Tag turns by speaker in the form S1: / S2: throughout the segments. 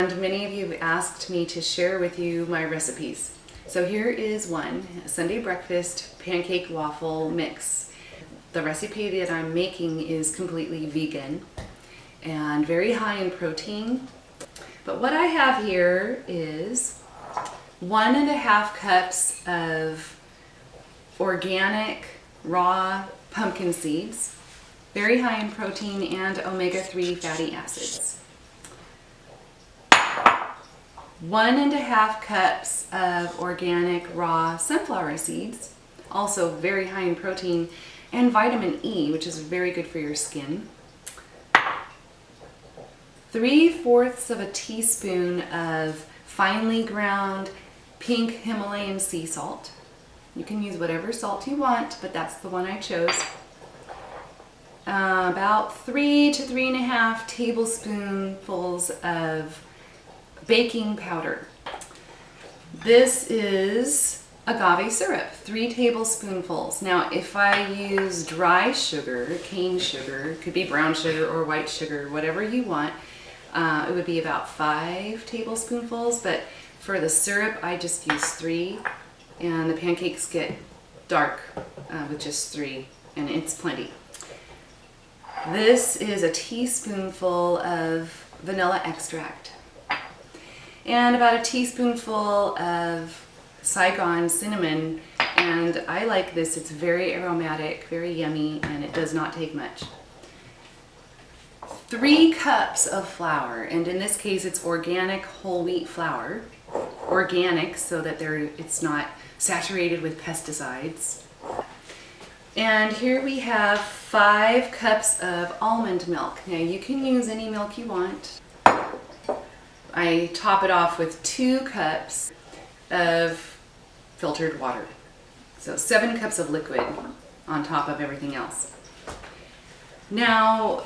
S1: And many of you asked me to share with you my recipes. So here is one, a Sunday breakfast pancake waffle mix. The recipe that I'm making is completely vegan and very high in protein. But what I have here is 1.5 cups of organic raw pumpkin seeds, very high in protein and omega-3 fatty acids. 1.5 cups of organic raw sunflower seeds, also very high in protein, and vitamin E, which is very good for your skin. 3/4 of a teaspoon of finely ground pink Himalayan sea salt. You can use whatever salt you want, but that's the one I chose. About 3 to 3.5 tablespoonfuls of baking powder. This is agave syrup, 3 tablespoonfuls. Now, if I use dry sugar, cane sugar, could be brown sugar or white sugar, whatever you want, it would be about 5 tablespoonfuls, but for the syrup, I just use 3, and the pancakes get dark with just 3, and it's plenty. This is a teaspoonful of vanilla extract, and about a teaspoonful of Saigon cinnamon, and I like this. It's very aromatic, very yummy, and it does not take much. 3 cups of flour, and in this case it's organic whole wheat flour. Organic so that it's not saturated with pesticides. And here we have 5 cups of almond milk. Now you can use any milk you want. I top it off with 2 cups of filtered water. So 7 cups of liquid on top of everything else. Now,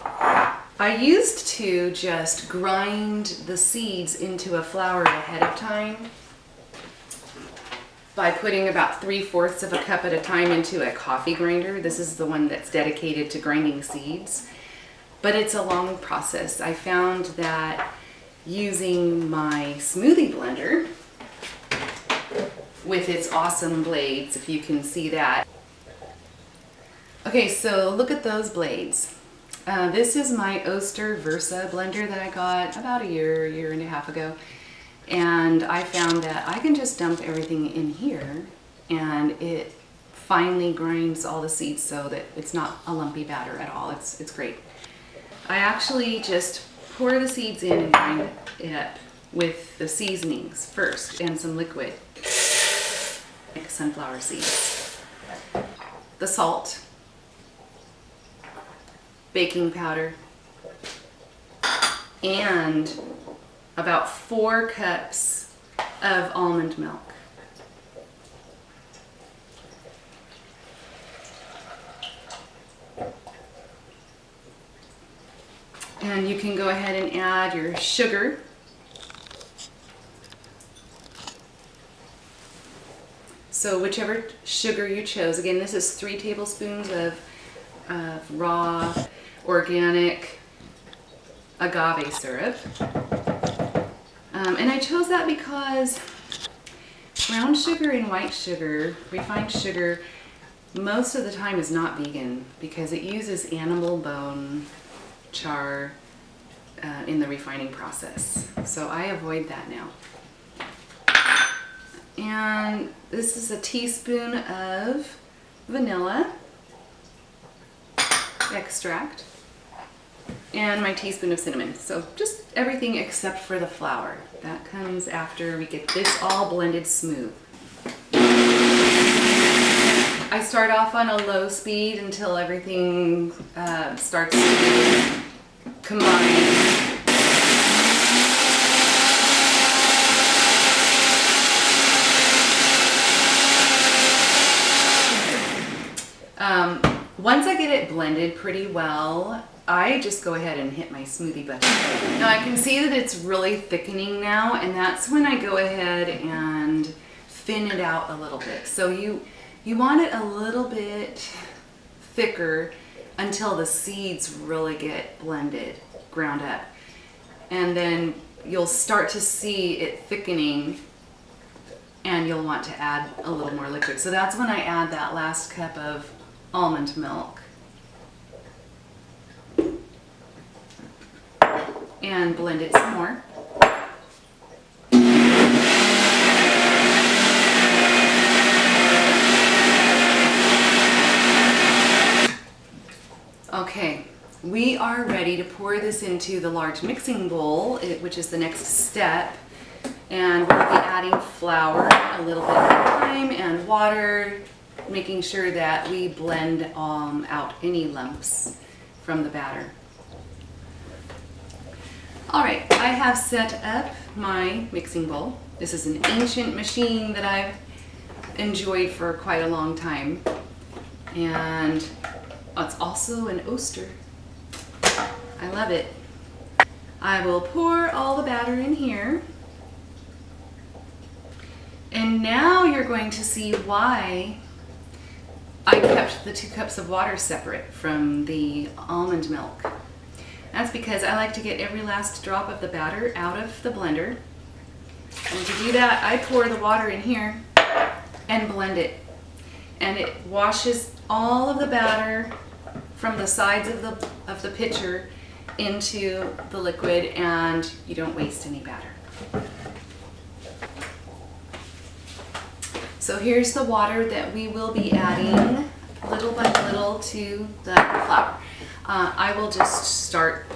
S1: I used to just grind the seeds into a flour ahead of time by putting about 3/4 of a cup at a time into a coffee grinder. This is the one that's dedicated to grinding seeds, but it's a long process. I found that using my smoothie blender with its awesome blades, if you can see that. Okay, so look at those blades. This is my Oster Versa blender that I got about a year and a half ago. And I found that I can just dump everything in here and it finely grinds all the seeds so that it's not a lumpy batter at all. It's great. I actually just pour the seeds in and grind it up with the seasonings first and some liquid, like sunflower seeds, the salt, baking powder, and about 4 cups of almond milk. And you can go ahead and add your sugar. So whichever sugar you chose. Again, this is 3 tablespoons of raw organic agave syrup. And I chose that because brown sugar and white sugar, refined sugar, most of the time is not vegan because it uses animal bone char in the refining process. So I avoid that now. And this is a teaspoon of vanilla extract and my teaspoon of cinnamon. So just everything except for the flour. That comes after we get this all blended smooth. I start off on a low speed until everything starts to combine. Once I get it blended pretty well, I just go ahead and hit my smoothie button. Now I can see that it's really thickening now, and that's when I go ahead and thin it out a little bit. So you want it a little bit thicker until the seeds really get blended, ground up. And then you'll start to see it thickening and you'll want to add a little more liquid. So that's when I add that last cup of almond milk. And blend it some more. Okay, we are ready to pour this into the large mixing bowl, which is the next step. And we'll be adding flour a little bit at a time and water, making sure that we blend out any lumps from the batter. All right, I have set up my mixing bowl. This is an ancient machine that I've enjoyed for quite a long time. And it's also an oaster. I love it. I will pour all the batter in here. And now you're going to see why I kept the 2 cups of water separate from the almond milk. That's because I like to get every last drop of the batter out of the blender. And to do that, I pour the water in here and blend it. And it washes all of the batter from the sides of the pitcher into the liquid, and you don't waste any batter. So here's the water that we will be adding little by little to the flour. I will just start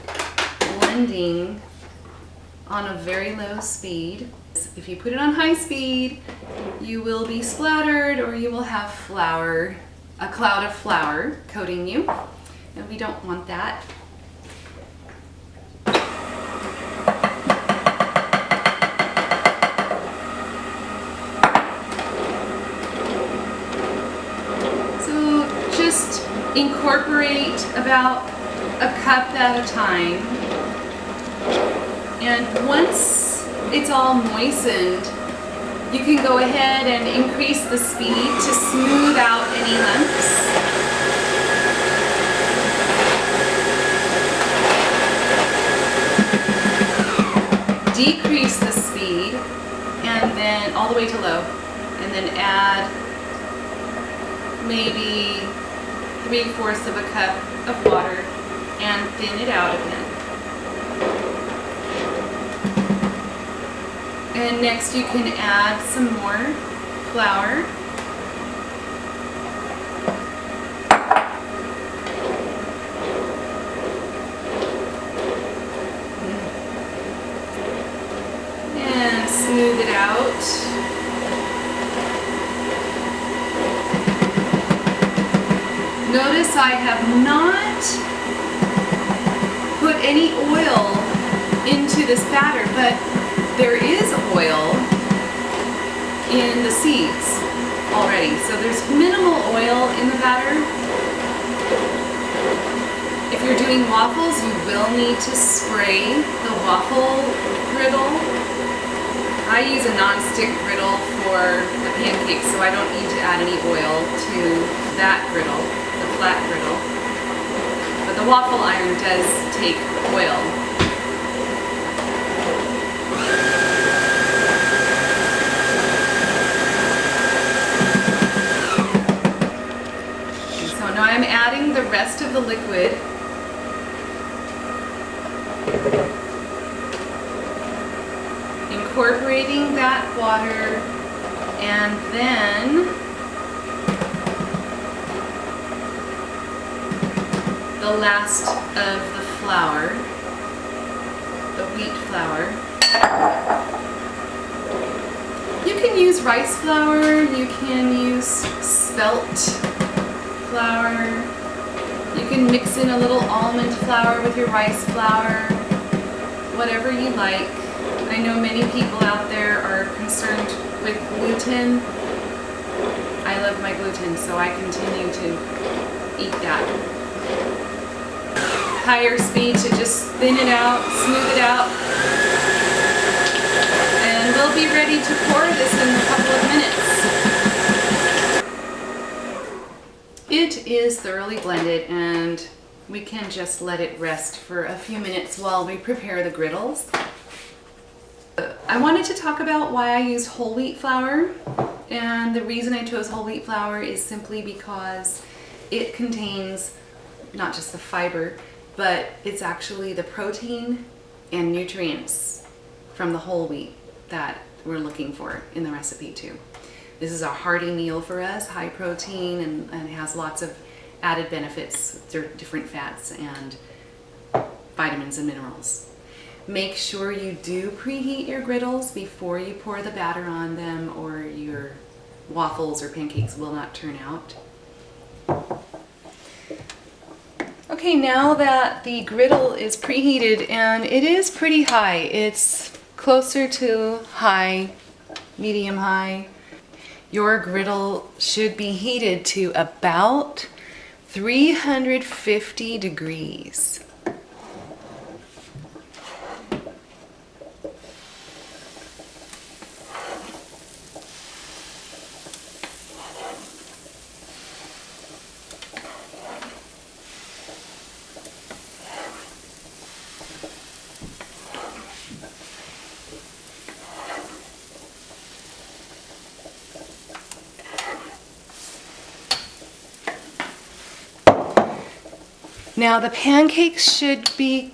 S1: blending on a very low speed. If you put it on high speed, you will be splattered, or you will have flour, a cloud of flour coating you, and we don't want that. So just incorporate about a cup at a time, and once it's all moistened, you can go ahead and increase the speed to smooth out any lumps. Decrease the speed, and then all the way to low, and then add maybe 3/4 of a cup of water and thin it out again. And next you can add some more flour. And smooth it out. Notice I have not put any oil into this batter, but there is oil in the seeds already, so there's minimal oil in the batter. If you're doing waffles, you will need to spray the waffle griddle. I use a non-stick griddle for the pancakes, so I don't need to add any oil to that griddle, the flat griddle. But the waffle iron does take oil. Now I'm adding the rest of the liquid. Incorporating that water, and then the last of the flour, the wheat flour. You can use rice flour, you can use spelt flour. You can mix in a little almond flour with your rice flour, whatever you like. I know many people out there are concerned with gluten. I love my gluten, so I continue to eat that. Higher speed to just thin it out, smooth it out, and we'll be ready to pour this in a couple of minutes. It is thoroughly blended, and we can just let it rest for a few minutes while we prepare the griddles. I wanted to talk about why I use whole wheat flour, and the reason I chose whole wheat flour is simply because it contains not just the fiber, but it's actually the protein and nutrients from the whole wheat that we're looking for in the recipe too. This is a hearty meal for us, high protein, and has lots of added benefits through different fats and vitamins and minerals. Make sure you do preheat your griddles before you pour the batter on them, or your waffles or pancakes will not turn out. Okay, now that the griddle is preheated, and it is pretty high, it's closer to high, medium high. Your griddle should be heated to about 350 degrees. Now the pancakes should be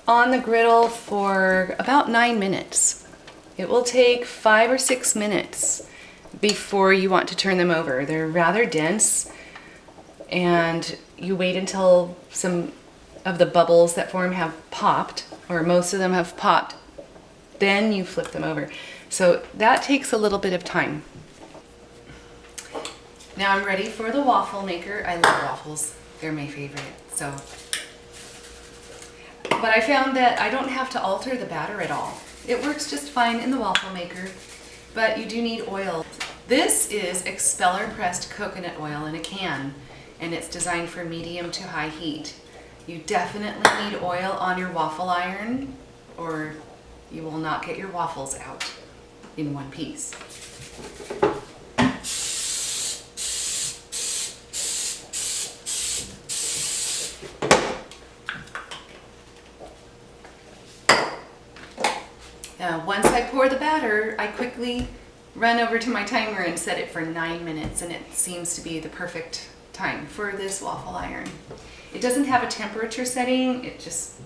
S1: on the griddle for about 9 minutes. It will take 5 or 6 minutes before you want to turn them over. They're rather dense, and you wait until some of the bubbles that form have popped, or most of them have popped, then you flip them over. So that takes a little bit of time. Now I'm ready for the waffle maker. I love waffles. They're my favorite. But I found that I don't have to alter the batter at all. It works just fine in the waffle maker, but you do need oil. This is expeller pressed coconut oil in a can, and it's designed for medium to high heat. You definitely need oil on your waffle iron, or you will not get your waffles out in one piece. Once I pour the batter, I quickly run over to my timer and set it for 9 minutes, and it seems to be the perfect time for this waffle iron. It doesn't have a temperature setting, it's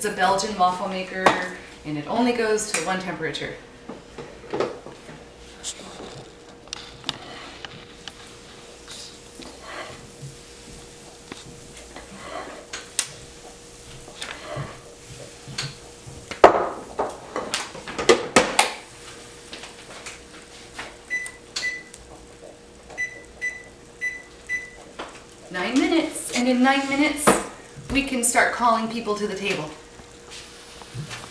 S1: a Belgian waffle maker, and it only goes to one temperature. And in 9 minutes, we can start calling people to the table.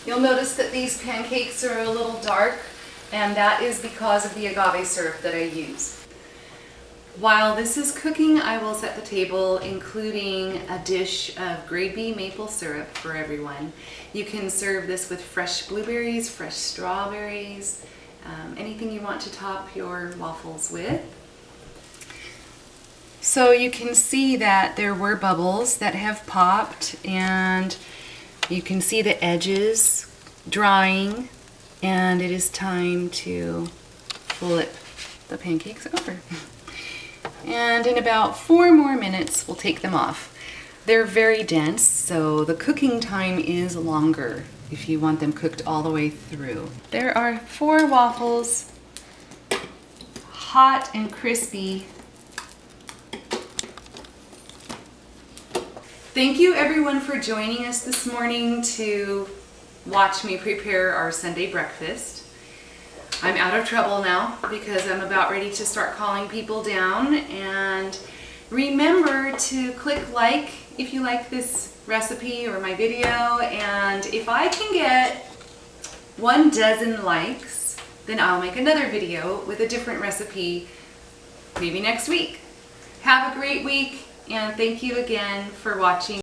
S1: You'll notice that these pancakes are a little dark, and that is because of the agave syrup that I use. While this is cooking, I will set the table, including a dish of grade B maple syrup for everyone. You can serve this with fresh blueberries, fresh strawberries, anything you want to top your waffles with. So you can see that there were bubbles that have popped, and you can see the edges drying, and it is time to flip the pancakes over. And in about 4 more minutes, we'll take them off. They're very dense, so the cooking time is longer if you want them cooked all the way through. There are 4 waffles, hot and crispy. Thank you everyone for joining us this morning to watch me prepare our Sunday breakfast. I'm out of trouble now because I'm about ready to start calling people down. And remember to click like if you like this recipe or my video. And if I can get 1 dozen likes, then I'll make another video with a different recipe maybe next week. Have a great week. And thank you again for watching.